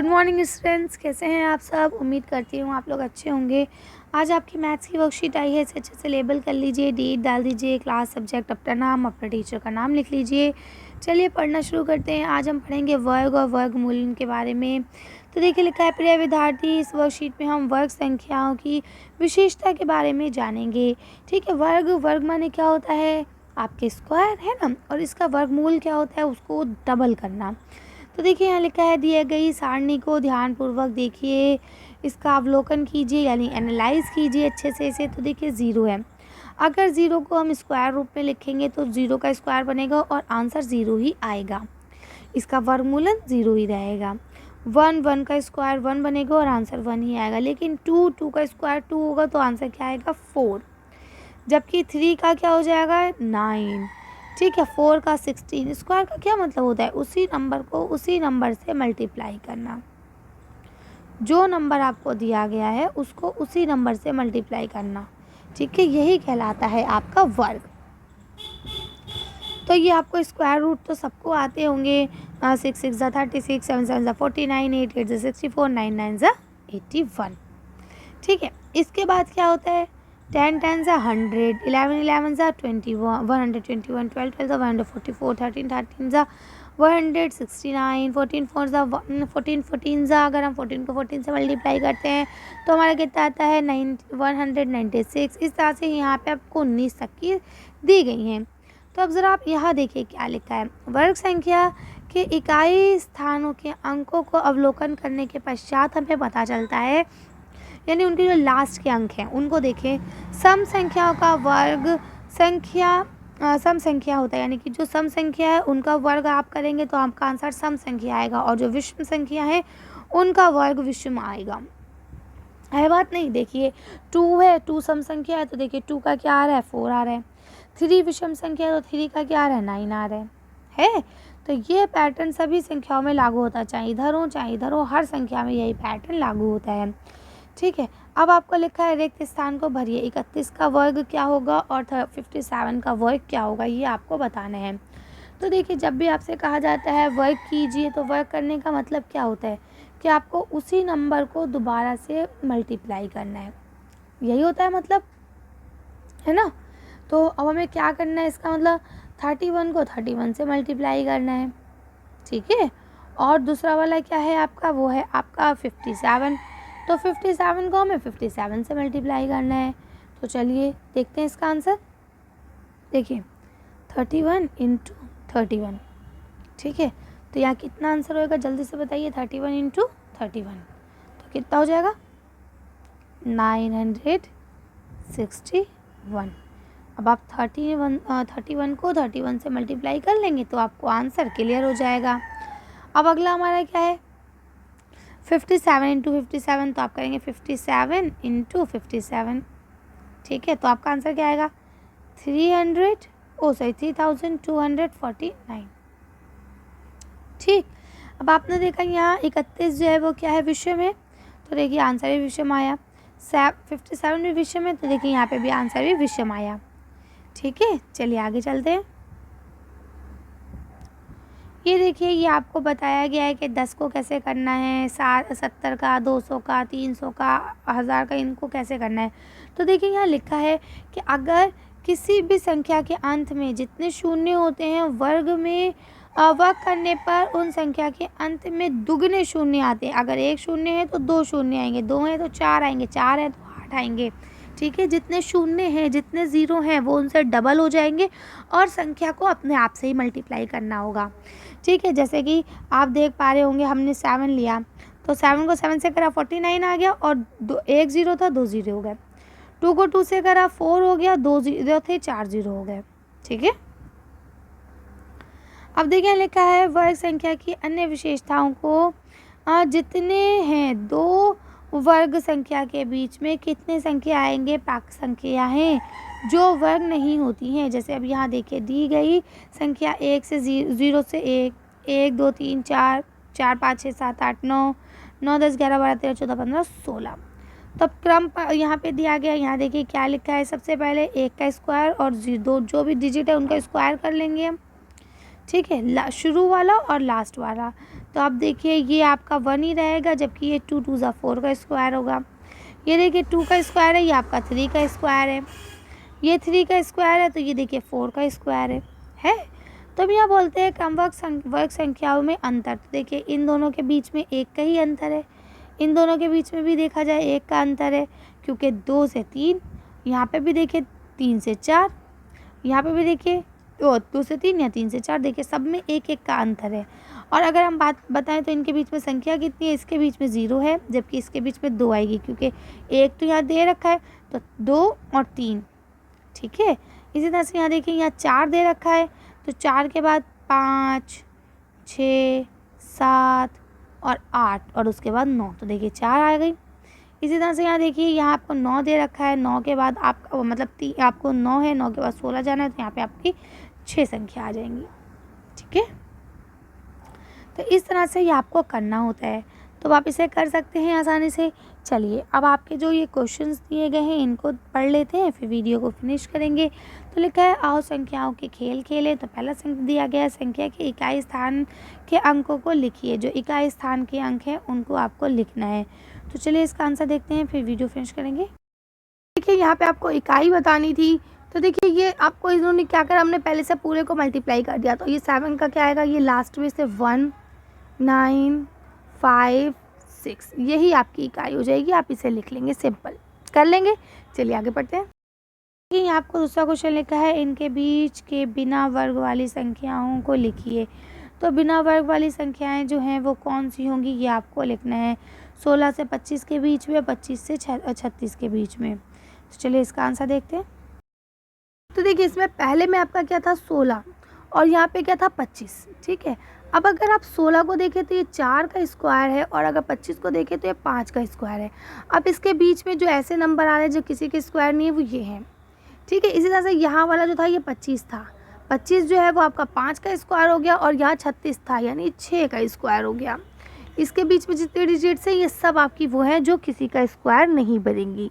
Good morning students, कैसे हैं आप सब। उम्मीद करती हूँ आप लोग अच्छे होंगे। आज आपकी मैथ्स की वर्कशीट आई है, इसे अच्छे से लेबल कर लीजिए, डेट डाल दीजिए, क्लास, सब्जेक्ट, अपना नाम, अपने टीचर का नाम लिख लीजिए। चलिए पढ़ना शुरू करते हैं। आज हम पढ़ेंगे वर्ग और वर्गमूल के बारे में। तो देखिए लिखा है, प्रिय विद्यार्थी, इस वर्कशीट में हम वर्ग संख्याओं की विशेषता के बारे में जानेंगे। ठीक है, वर्ग माने क्या होता है, आपके स्क्वायर है ना, और इसका वर्गमूल क्या होता है, उसको डबल करना। तो देखिए यहाँ लिखा है, दिए गई सारणी को ध्यानपूर्वक देखिए, इसका अवलोकन कीजिए यानी एनालाइज कीजिए अच्छे से इसे। तो देखिए 0 है, अगर 0 को हम स्क्वायर रूप में लिखेंगे तो 0 का स्क्वायर बनेगा और आंसर 0 ही आएगा। इसका वर्गमूलन 0 ही रहेगा। 1 का स्क्वायर 1 बनेगा और आंसर 1 ही आएगा। लेकिन 2 का स्क्वायर 2 होगा तो आंसर क्या आएगा, 4। जबकि 3 का क्या हो जाएगा, 9। ठीक है, 4 का 16। स्क्वायर का क्या मतलब होता है, उसी नंबर को उसी नंबर से मल्टीप्लाई करना। जो नंबर आपको दिया गया है उसको उसी नंबर से मल्टीप्लाई करना। ठीक है, यही कहलाता है आपका वर्ग। तो ये आपको स्क्वायर रूट तो सबको आते होंगे। 6 6 36, 7 7 49, 8 8 64, 9 9 81। ठीक है, इसके बाद क्या होता है, 10 10 100, 11 11 21, 121, 12 12 144, 13 13 169, 14 4 14 14 अगर हम 14 को 14 से मल्टीप्लाई करते हैं तो हमारा कितना आता है, 196। इस तरह से यहाँ पे आपको 19 तक की दी गई हैं। तो अब ज़रा आप यहाँ देखिए क्या लिखा है, वर्ग संख्या के इकाई स्थानों के अंकों को अवलोकन करने के पश्चात हमें पता चलता है, यानी उनके जो लास्ट के अंक हैं उनको देखें। सम संख्याओं का वर्ग सम संख्या होता है, यानी कि जो सम संख्या है उनका वर्ग आप करेंगे तो आपका आंसर सम संख्या आएगा, और जो विषम संख्या है उनका वर्ग विषम आएगा। है बात नहीं। देखिए 2 है, 2 सम संख्या है तो देखिए 2 का क्या आ रहा है, 4 आ रहा है। 3 विषम संख्या है तो 3 का क्या आ रहा है, 9 आ रहा है। तो ये पैटर्न सभी संख्याओं में लागू होता है, चाहे इधर हो, हर संख्या में यही पैटर्न लागू होता है। ठीक है, अब आपको लिखा है रिक्त स्थान को भरिए। 31 का वर्ग क्या होगा और 57 का वर्ग क्या होगा, ये आपको बताना है। तो देखिए जब भी आपसे कहा जाता है वर्ग कीजिए तो वर्ग करने का मतलब क्या होता है कि आपको उसी नंबर को दोबारा से मल्टीप्लाई करना है, यही होता है मतलब, है ना। तो अब हमें क्या करना है, इसका मतलब 31 को 31 से मल्टीप्लाई करना है। ठीक है, और दूसरा वाला क्या है आपका, वो है आपका 57। तो 57 को हमें 57 से मल्टीप्लाई करना है। तो चलिए देखते हैं इसका आंसर। देखिए 31 × 31। ठीक है, तो यहाँ कितना आंसर होएगा, जल्दी से बताइए। 31 × 31 तो कितना हो जाएगा, 961। अब आप 31 को 31 से मल्टीप्लाई कर लेंगे तो आपको आंसर क्लियर हो जाएगा। अब अगला हमारा क्या है, 57 × 57। तो आप करेंगे 57 × 57। ठीक है, तो आपका आंसर क्या आएगा, 3249। ठीक, अब आपने देखा यहाँ 31 जो है वो क्या है, विषम है, तो देखिए आंसर भी विषम आया। 57 भी विषम है तो देखिए यहाँ पे भी आंसर भी विषम आया। ठीक है, चलिए आगे चलते हैं। ये देखिए, ये आपको बताया गया है कि 10 को कैसे करना है, 70 का, 200 का, 300 का, 1000 का, इनको कैसे करना है। तो देखिए यहाँ लिखा है कि अगर किसी भी संख्या के अंत में जितने शून्य होते हैं वर्ग में वर्ग करने पर उन संख्या के अंत में दुगने शून्य आते हैं। अगर 1 शून्य है तो 2 शून्य आएंगे, 2 है तो 4 आएंगे, 4 है तो 8 आएंगे। ठीक है, जितने शून्य हैं, जितने ज़ीरो हैं वो उनसे डबल हो जाएंगे और संख्या को अपने आप से ही मल्टीप्लाई करना होगा। ठीक है, जैसे कि आप देख पा रहे होंगे, हमने 7 लिया तो 7 को 7 से करा 49 आ गया, और 1 0 था, 2 0 हो गए। 2 को 2 से करा 4 हो गया, 2 0 थे, 4 0 हो गए। ठीक है, अब देखिए लिखा है वर्ग संख्या की अन्य विशेषताओं को जितने हैं दो वर्ग संख्या के बीच में कितने संख्या आएंगे, पाक संख्या हैं जो वर्ग नहीं होती हैं। जैसे अब यहाँ देखिए दी गई संख्या 1 से 0 से 1, 1 2 3 4, 4 5 6 7 8 9, 9 10 11 12 13 14 15 16। तब क्रम यहाँ पे दिया गया, यहाँ देखिए क्या लिखा है, सबसे पहले 1 का स्क्वायर और 0 जो भी डिजिट है उनका स्क्वायर कर लेंगे हम। ठीक है, शुरू वाला और लास्ट वाला। तो अब देखिए ये आपका 1 ही रहेगा, जबकि ये 2 2 ज़ा 4 का स्क्वायर होगा। ये देखिए 2 का स्क्वायर है, ये आपका 3 का स्क्वायर है। ये 3 का स्क्वायर है, तो ये देखिए 4 का स्क्वायर है। तो अब यहाँ बोलते हैं कम वर्ग संख्याओं में अंतर। तो देखिए इन दोनों के बीच में एक का ही अंतर है, इन दोनों के बीच में भी देखा जाए एक का अंतर है, क्योंकि 2 से 3, यहाँ पे भी देखिए 3 से 4, यहाँ पे भी देखिए 2 से 3 या 3 से 4, देखिए सब में एक एक का अंतर है। और अगर हम बात बताएं तो इनके बीच में संख्या कितनी है, इसके बीच में 0 है, जबकि इसके बीच में 2 आएगी, क्योंकि एक तो यहाँ दे रखा है, तो 2 और 3, ठीक है। इसी तरह से यहाँ देखिए यहाँ 4 दे रखा है, तो 4 के बाद 5, 6, 7 और 8 और उसके बाद 9, तो देखिए 4 आ गई। इसी तरह से यहाँ देखिए यहाँ आपको 9 दे रखा है, 9 के बाद आपका मतलब आपको 9 है, 9 के बाद 16 जाना है, तो यहाँ पे आपकी 6 संख्या आ जाएंगी, ठीक है। तो इस तरह से ये आपको करना होता है, तो आप इसे कर सकते हैं आसानी से। चलिए अब आपके जो ये क्वेश्चंस दिए गए हैं इनको पढ़ लेते हैं, फिर वीडियो को फिनिश करेंगे। तो लिखा है आओ संख्याओं के खेल खेलें। तो पहला दिया गया है संख्या के इकाई स्थान के अंकों को लिखिए। जो इकाई स्थान के अंक हैं उनको आपको लिखना है। तो चलिए इसका आंसर देखते हैं, फिर वीडियो फिनिश करेंगे। देखिए यहाँ पे आपको इकाई बतानी थी, तो देखिए ये आपको इन्होंने क्या करा, हमने पहले से पूरे को मल्टीप्लाई कर दिया। तो ये 7 का क्या आएगा, ये लास्ट में से 1 9 5 6, यही आपकी इकाई हो जाएगी। आप इसे लिख लेंगे, सिंपल कर लेंगे। चलिए आगे बढ़ते हैं। यहाँ आपको दूसरा क्वेश्चन लिखा है इनके बीच के बिना वर्ग वाली संख्याओं को लिखिए। तो बिना वर्ग वाली संख्याएं जो हैं वो कौन सी होंगी, ये आपको लिखना है। 16 से 25 के बीच में, 25 से 36 के बीच में। तो चलिए इसका आंसर देखते हैं। तो देखिए इसमें पहले में आपका क्या था 16 और यहाँ पे क्या था 25, ठीक है। अब अगर आप 16 को देखें तो ये 4 का स्क्वायर है, और अगर 25 को देखें तो ये 5 का स्क्वायर है। अब इसके बीच में जो ऐसे नंबर आ रहे हैं जो किसी के स्क्वायर नहीं है वो ये हैं, ठीक है। इसी तरह से यहाँ वाला जो था ये 25 था, 25 जो है वो आपका 5 का स्क्वायर हो गया, और यहाँ 36 था यानी 6 का स्क्वायर हो गया। इसके बीच में जितने डिजिट्स हैं ये सब आपकी वो हैं जो किसी का स्क्वायर नहीं बनेंगी।